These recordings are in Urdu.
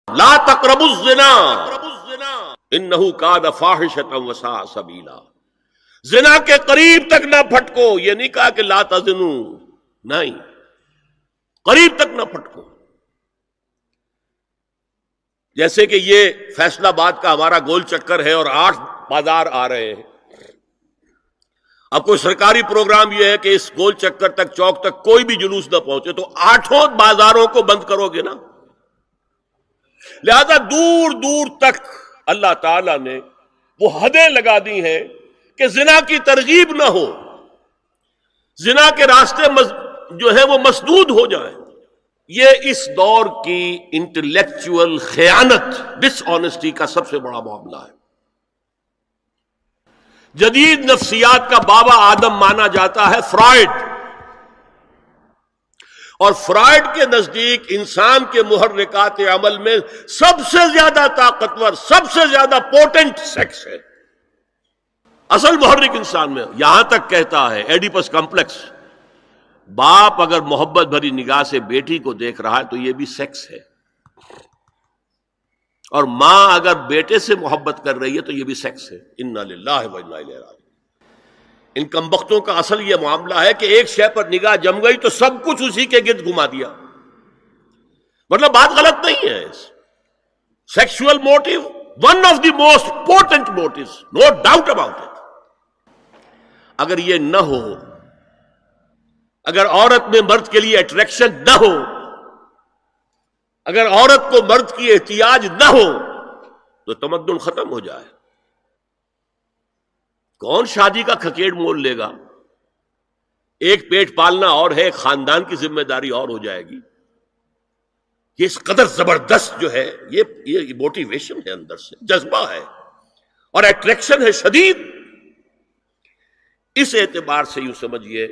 لا تقربوا الزنا انہ کان فاحشۃ وساء سبیلا. زنا کے قریب تک نہ پھٹکو. یہ نہیں کہا کہ لا تزنوا، نہیں، قریب تک نہ پھٹکو. جیسے کہ یہ فیصل آباد کا ہمارا گول چکر ہے اور 8 بازار آ رہے ہیں. اب کوئی سرکاری پروگرام یہ ہے کہ اس گول چکر تک، چوک تک کوئی بھی جلوس نہ پہنچے، تو 8 بازاروں کو بند کرو گے نا. لہذا دور دور تک اللہ تعالی نے وہ حدیں لگا دی ہیں کہ زنا کی ترغیب نہ ہو، زنا کے راستے جو ہے وہ مسدود ہو جائیں. یہ اس دور کی انٹلیکچوئل خیانت، ڈس آنیسٹی کا سب سے بڑا معاملہ ہے. جدید نفسیات کا بابا آدم مانا جاتا ہے فرائڈ، اور فرائڈ کے نزدیک انسان کے محرکات عمل میں سب سے زیادہ طاقتور، سب سے زیادہ پوٹنٹ سیکس ہے. اصل محرک انسان میں. یہاں تک کہتا ہے ایڈیپس کمپلیکس، باپ اگر محبت بھری نگاہ سے بیٹی کو دیکھ رہا ہے تو یہ بھی سیکس ہے، اور ماں اگر بیٹے سے محبت کر رہی ہے تو یہ بھی سیکس ہے. انا للہ و انا الیہ راجعون. ان کمبختوں کا اصل یہ معاملہ ہے کہ ایک شے پر نگاہ جم گئی تو سب کچھ اسی کے گرد گھما دیا. مطلب بات غلط نہیں ہے. Sexual motive one of the most important motives, no doubt about it. اگر یہ نہ ہو، اگر عورت میں مرد کے لیے اٹریکشن نہ ہو، اگر عورت کو مرد کی احتیاج نہ ہو تو تمدن ختم ہو جائے. کون شادی کا کھکیڑ مول لے گا؟ ایک پیٹ پالنا اور ہے، ایک خاندان کی ذمہ داری اور ہو جائے گی. یہ اس قدر زبردست جو ہے، یہ موٹیویشن ہے، اندر سے جذبہ ہے اور اٹریکشن ہے شدید. اس اعتبار سے یوں سمجھیے،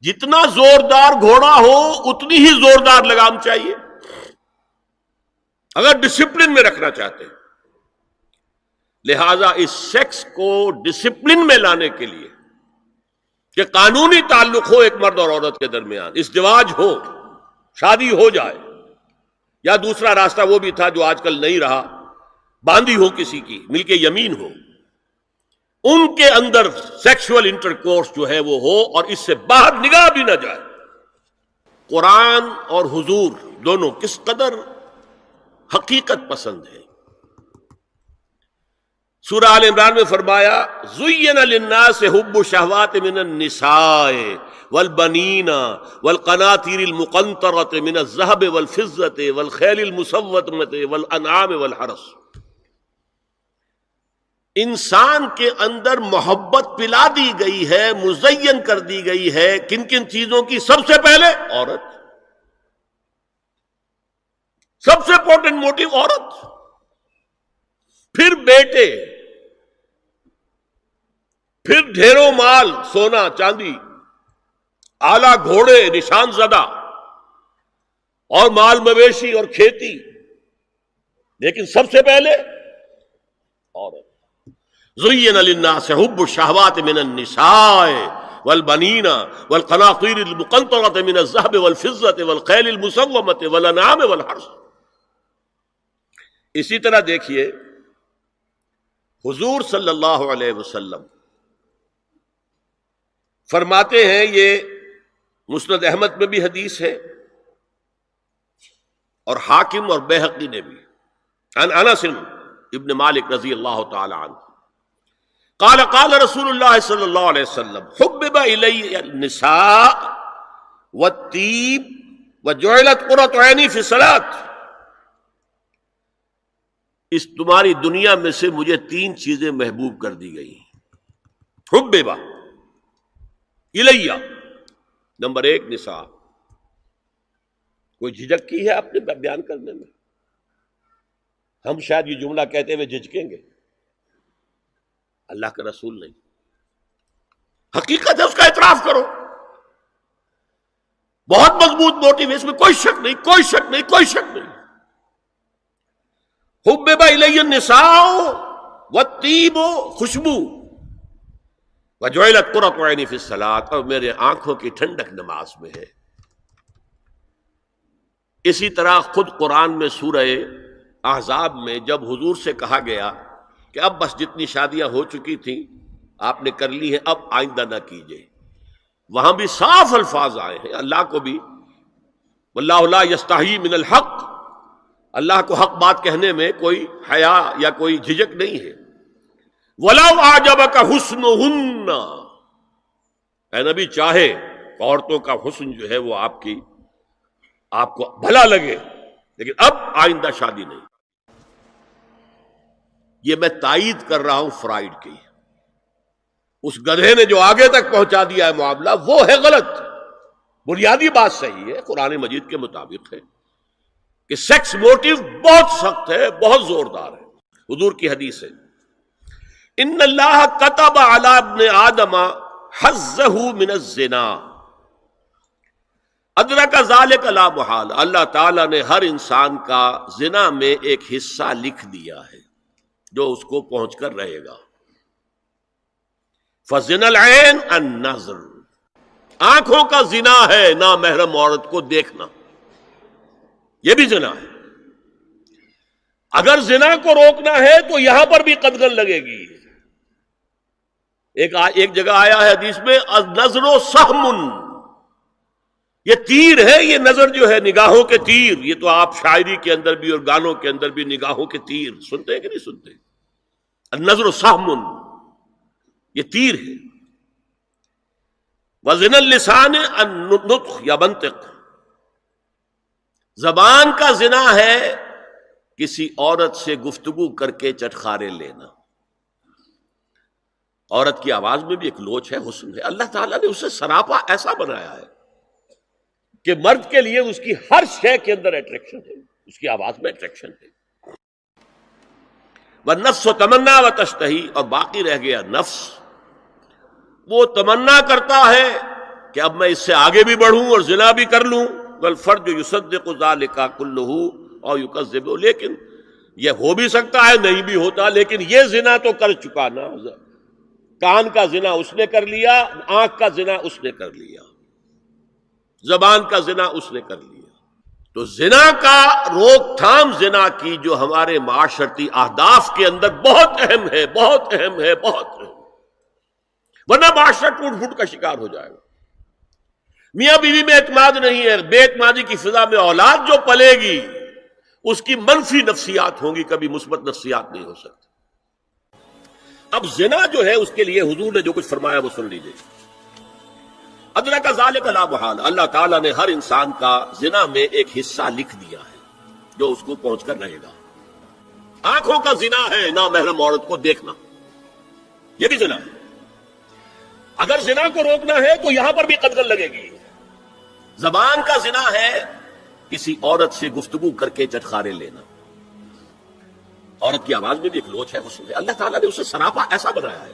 جتنا زوردار گھوڑا ہو اتنی ہی زوردار لگام چاہیے اگر ڈسپلن میں رکھنا چاہتے ہیں. لہذا اس سیکس کو ڈسپلن میں لانے کے لیے کہ قانونی تعلق ہو ایک مرد اور عورت کے درمیان، ازدواج ہو، شادی ہو جائے، یا دوسرا راستہ وہ بھی تھا جو آج کل نہیں رہا، باندھی ہو کسی کی، ملک یمین ہو، ان کے اندر سیکشول انٹرکورس جو ہے وہ ہو اور اس سے باہر نگاہ بھی نہ جائے. قرآن اور حضور دونوں کس قدر حقیقت پسند ہے. سورہ آل عمران میں فرمایا زُيِّنَ لِلنَّاسِ حُبُّ الشَّهَوَاتِ مِنَ النِّسَاءِ وَالْبَنِينَ وَالْقَنَاطِيرِ الْمُقَنطَرَةِ مِنَ الذَّهَبِ وَالْفِضَّةِ وَالْخَيْلِ الْمُسَوَّمَةِ وَالْأَنْعَامِ وَالْحَرْثِ. انسان کے اندر محبت پلا دی گئی ہے، مزین کر دی گئی ہے. کن کن چیزوں کی؟ سب سے پہلے عورت، سب سے امپورٹنٹ موٹیو عورت، پھر بیٹے، پھر ڈھیروں مال، سونا چاندی، آلہ گھوڑے نشان زدہ، اور مال مویشی اور کھیتی، لیکن سب سے پہلے عورت. زُيِّنَ لِلنَّاسِ حُبُّ الشَّهَوَاتِ مِنَ النِّسَاءِ وَالْبَنِينَ وَالْقَنَاطِيرِ الْمُقَنطَرَةِ مِنَ الذَّهَبِ وَالْفِضَّةِ وَالْخَيْلِ الْمُسَوَّمَةِ وَالْأَنْعَامِ وَالْحَرْثِ. اسی طرح دیکھیے حضور صلی اللہ علیہ وسلم فرماتے ہیں، یہ مسند احمد میں بھی حدیث ہے اور حاکم اور بیہقی نے بھی، عن انس ابن مالک رضی اللہ تعالی عنہ قال قال رسول اللہ صلی اللہ علیہ وسلم حبب الی النساء والطیب وجعلت قرۃ عینی فی الصلاۃ. اس تمہاری دنیا میں سے مجھے 3 چیزیں محبوب کر دی گئی. حبب الیہ، نمبر 1 نساء. کوئی جھجک کی ہے آپ نے بیان کرنے میں؟ ہم شاید یہ جملہ کہتے ہوئے جھجکیں گے، اللہ کا رسول نہیں. حقیقت ہے، اس کا اعتراف کرو. بہت مضبوط موٹیو ہے، اس میں کوئی شک نہیں، کوئی شک نہیں، کوئی شک نہیں. حبب الی النساء والطیب، خوشبو، وجعلت قرۃ عینی فی الصلاۃ، اور میرے آنکھوں کی ٹھنڈک نماز میں ہے. اسی طرح خود قرآن میں سورہ احزاب میں جب حضور سے کہا گیا کہ اب بس جتنی شادیاں ہو چکی تھیں آپ نے کر لی ہیں، اب آئندہ نہ کیجیے، وہاں بھی صاف الفاظ آئے ہیں اللہ کو بھی، واللہ لا یستحیی من الحق، اللہ کو حق بات کہنے میں کوئی حیا یا کوئی جھجک نہیں ہے۔ وَلَوْ أَعْجَبَكَ حُسْنُهُنَّ، اے نبی چاہے عورتوں کا حسن جو ہے وہ آپ کو بھلا لگے، لیکن اب آئندہ شادی نہیں۔ یہ میں تائید کر رہا ہوں فرائڈ کی، اس گدھے نے جو آگے تک پہنچا دیا ہے معاملہ وہ ہے غلط۔ بنیادی بات صحیح ہے، قرآن مجید کے مطابق ہے کہ سیکس موٹیو بہت سخت ہے، بہت زوردار ہے۔ حضور کی حدیث ہے، ان اللہ کتب علی ابن آدم حظہ من الزنا ادرک ذالک لا محال، اللہ تعالیٰ نے ہر انسان کا زنا میں ایک حصہ لکھ دیا ہے جو اس کو پہنچ کر رہے گا۔ فزنا العین النظر، آنکھوں کا زنا ہے نامحرم عورت کو دیکھنا، یہ بھی زنا ہے۔ اگر زنا کو روکنا ہے تو یہاں پر بھی قدغن لگے گی۔ ایک جگہ آیا ہے حدیث میں النظر سہم، یہ تیر ہے، یہ نظر جو ہے نگاہوں کے تیر، یہ تو آپ شاعری کے اندر بھی اور گانوں کے اندر بھی نگاہوں کے تیر سنتے ہیں کہ نہیں سنتے؟ النظر سہم، یہ تیر ہے۔ وزن اللسان النطق یا منطق، زبان کا زنا ہے کسی عورت سے گفتگو کر کے چٹخارے لینا۔ عورت کی آواز میں بھی ایک لوچ ہے، حسن ہے، اللہ تعالیٰ نے اسے سراپا ایسا بنایا ہے کہ مرد کے لیے اس کی ہر شے کے اندر اٹریکشن ہے، اس کی آواز میں اٹریکشن ہے۔ والنفس تمنا و تشتہی، اور باقی رہ گیا نفس، وہ تمنا کرتا ہے کہ اب میں اس سے آگے بھی بڑھوں اور زنا بھی کر لوں۔ والفرج یصدق ذلک کلہ او یکذب، لیکن یہ ہو بھی سکتا ہے نہیں بھی ہوتا، لیکن یہ زنا تو کر چکا نا، کان کا زنا اس نے کر لیا، آنکھ کا زنا اس نے کر لیا، زبان کا زنا اس نے کر لیا۔ تو زنا کا روک تھام زنا کی جو ہمارے معاشرتی اہداف کے اندر بہت اہم ہے، بہت اہم ہے، بہت اہم، ورنہ معاشرہ ٹوٹ پھوٹ کا شکار ہو جائے گا۔ میاں بیوی میں اعتماد نہیں ہے، بے اعتمادی کی فضا میں اولاد جو پلے گی اس کی منفی نفسیات ہوں گی، کبھی مثبت نفسیات نہیں ہو سکتی۔ اب زنا جو ہے اس کے لیے حضور نے جو کچھ فرمایا وہ سن لیجیے۔ ادرک ذالک لا محال، اللہ تعالیٰ نے ہر انسان کا زنا میں ایک حصہ لکھ دیا ہے جو اس کو پہنچ کر رہے گا۔ آنکھوں کا زنا ہے نامحرم عورت کو دیکھنا، یہ بھی زنا ہے۔ اگر زنا کو روکنا ہے تو یہاں پر بھی قدغن لگے گی۔ زبان کا زنا ہے کسی عورت سے گفتگو کر کے چٹخارے لینا، عورت کی آواز میں بھی ایک لوچ ہے، حسن ہے، اللہ تعالیٰ نے اسے سراپا ایسا بنایا ہے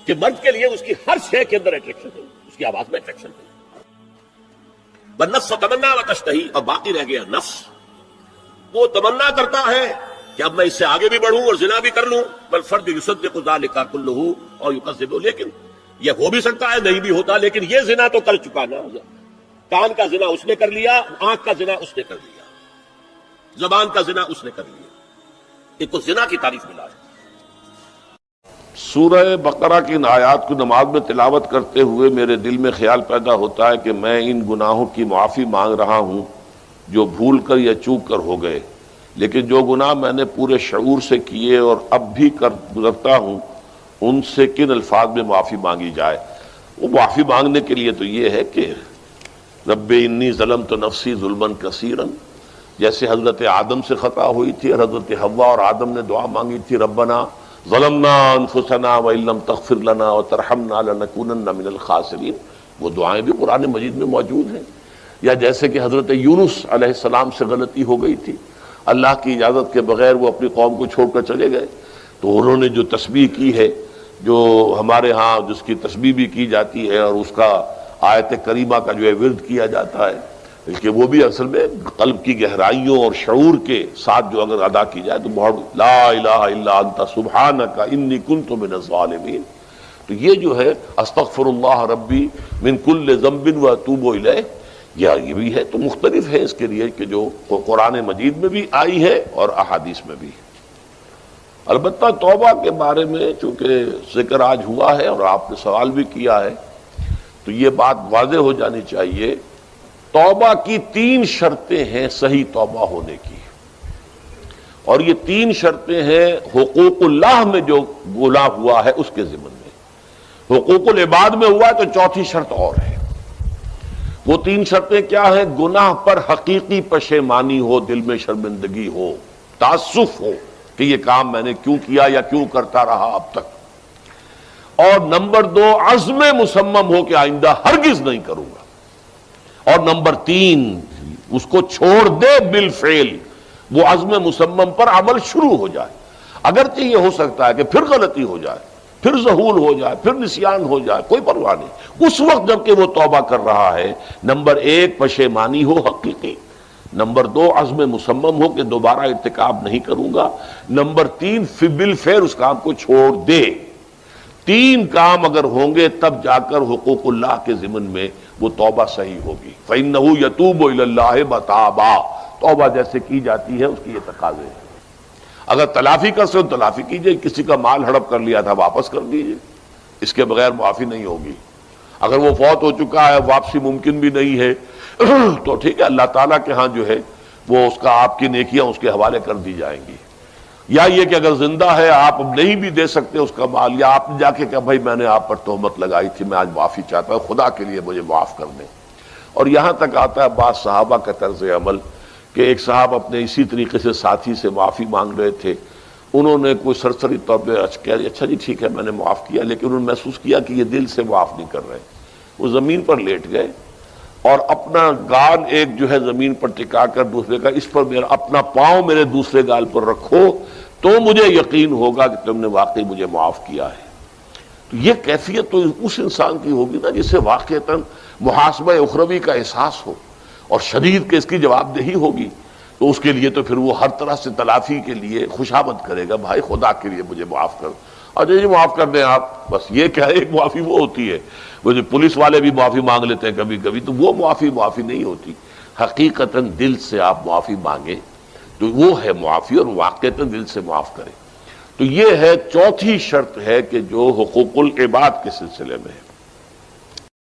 کہ مرد کے لیے اس کی ہر شے کے اندر اٹریکشن ہے، اس کی آواز میں اٹریکشن ہے۔ والنفس تمنا و تشتہی، اور باقی رہ گیا نفس، وہ تمنا کرتا ہے کہ اب میں اس سے آگے بھی بڑھوں اور زنا بھی کر لوں۔ والفرج یصدق ذلک کلہ او یکذب، لیکن یہ ہو بھی سکتا ہے نہیں بھی ہوتا، لیکن یہ زنا تو کر چکا نا، کان کا زنا اس نے کر لیا، آنکھ کا زنا اس نے کر لیا، زبان کا زنا اس نے کر لیا۔ ایک تو زنا کی تعریف ملا ہے۔ سورہ بقرہ کی ان آیات کو نماز میں تلاوت کرتے ہوئے میرے دل میں خیال پیدا ہوتا ہے کہ میں ان گناہوں کی معافی مانگ رہا ہوں جو بھول کر یا چوک کر ہو گئے، لیکن جو گناہ میں نے پورے شعور سے کیے اور اب بھی کر گزرتا ہوں ان سے کن الفاظ میں معافی مانگی جائے۔ وہ معافی مانگنے کے لیے تو یہ ہے کہ رب انی ظلمت نفسی ظلما کثیرا، جیسے حضرت آدم سے خطا ہوئی تھی اور حضرت حوا اور آدم نے دعا مانگی تھی ربنا ظلمنا انفسنا وان لم تغفر لنا وترحمنا لنکونن من الخاسرین، وہ دعائیں بھی قرآن مجید میں موجود ہیں۔ یا جیسے کہ حضرت یونس علیہ السلام سے غلطی ہو گئی تھی، اللہ کی اجازت کے بغیر وہ اپنی قوم کو چھوڑ کر چلے گئے، تو انہوں نے جو تسبیح کی ہے، جو ہمارے ہاں جس کی تسبیح بھی کی جاتی ہے اور اس کا آیت کریمہ کا جو ہے ورد کیا جاتا ہے، بلکہ وہ بھی اصل میں قلب کی گہرائیوں اور شعور کے ساتھ جو اگر ادا کی جائے تو بہت، لا الہ الا انت سبحانک انی کنت من الظالمین، تو یہ جو ہے استغفر اللہ ربی من کل ذنب واتوب الیہ، یا یہ بھی ہے تو مختلف ہے اس کے لیے کہ جو قرآن مجید میں بھی آئی ہے اور احادیث میں بھی ہے۔ البتہ توبہ کے بارے میں چونکہ ذکر آج ہوا ہے اور آپ نے سوال بھی کیا ہے تو یہ بات واضح ہو جانی چاہیے، توبہ کی 3 شرطیں ہیں صحیح توبہ ہونے کی، اور یہ 3 شرطیں ہیں حقوق اللہ میں جو گناہ ہوا ہے اس کے ضمن میں۔ حقوق العباد میں ہوا ہے تو 4تھی شرط اور ہے۔ وہ 3 شرطیں کیا ہیں؟ گناہ پر حقیقی پشیمانی ہو، دل میں شرمندگی ہو، تعسف ہو کہ یہ کام میں نے کیوں کیا یا کیوں کرتا رہا اب تک، اور نمبر 2 عزم مصمم ہو کہ آئندہ ہرگز نہیں کروں گا، اور نمبر 3 اس کو چھوڑ دے بالفعل، وہ عزم مصمم پر عمل شروع ہو جائے۔ اگرچہ یہ ہو سکتا ہے کہ پھر غلطی ہو جائے، پھر ذہول ہو جائے، پھر نسیان ہو جائے، کوئی پرواہ نہیں، اس وقت جب کہ وہ توبہ کر رہا ہے نمبر 1 پشیمانی ہو حقیقی، نمبر 2 عزم مصمم ہو کہ دوبارہ ارتکاب نہیں کروں گا، نمبر 3 بالفعل اس کام کو چھوڑ دے۔ 3 کام اگر ہوں گے تب جا کر حقوق اللہ کے ضمن میں وہ توبہ صحیح ہوگی۔ فَإِنَّهُ يَتُوبُ إِلَى اللَّهِ مَتَابًا، توبہ جیسے کی جاتی ہے اس کی یہ تقاضے ہیں۔ اگر تلافی کر سکتے تلافی کیجئے، کسی کا مال ہڑپ کر لیا تھا واپس کر دیجئے، اس کے بغیر معافی نہیں ہوگی۔ اگر وہ فوت ہو چکا ہے، واپسی ممکن بھی نہیں ہے تو ٹھیک ہے، اللہ تعالیٰ کے ہاں جو ہے وہ اس کا آپ کی نیکیاں اس کے حوالے کر دی جائیں گی۔ یا یہ کہ اگر زندہ ہے آپ اب نہیں بھی دے سکتے اس کا مال، یا آپ نے جا کے کہا بھائی میں نے آپ پر تہمت لگائی تھی، میں آج معافی چاہتا ہوں، خدا کے لیے مجھے معاف کر دیں۔ اور یہاں تک آتا ہے بعض صحابہ کا طرز عمل کہ ایک صاحب اپنے اسی طریقے سے ساتھی سے معافی مانگ رہے تھے، انہوں نے کوئی سرسری طور پہ کہہ دیا اچھا جی ٹھیک ہے میں نے معاف کیا، لیکن انہوں نے محسوس کیا کہ یہ دل سے معاف نہیں کر رہے، وہ زمین پر لیٹ گئے اور اپنا گال ایک جو ہے زمین پر ٹکا کر دوسرے کا، اس پر میرا اپنا پاؤں میرے دوسرے گال پر رکھو تو مجھے یقین ہوگا کہ تم نے واقعی مجھے معاف کیا ہے۔ تو یہ کیفیت تو اس انسان کی ہوگی نا جسے واقعتاً محاسبہ اخروی کا احساس ہو اور شدید کہ اس کی جواب دہی ہوگی، تو اس کے لیے تو پھر وہ ہر طرح سے تلافی کے لیے خوشامد کرے گا، بھائی خدا کے لیے مجھے معاف کر، اچھا جی معاف کر دیں آپ، بس یہ کیا ہے، ایک معافی وہ ہوتی ہے، وہ جو پولیس والے بھی معافی مانگ لیتے ہیں کبھی کبھی، تو وہ معافی نہیں ہوتی، حقیقتاً دل سے آپ معافی مانگیں تو وہ ہے معافی، اور واقعتاً دل سے معاف کریں۔ تو یہ ہے 4تھی شرط ہے کہ جو حقوق العباد کے سلسلے میں ہے۔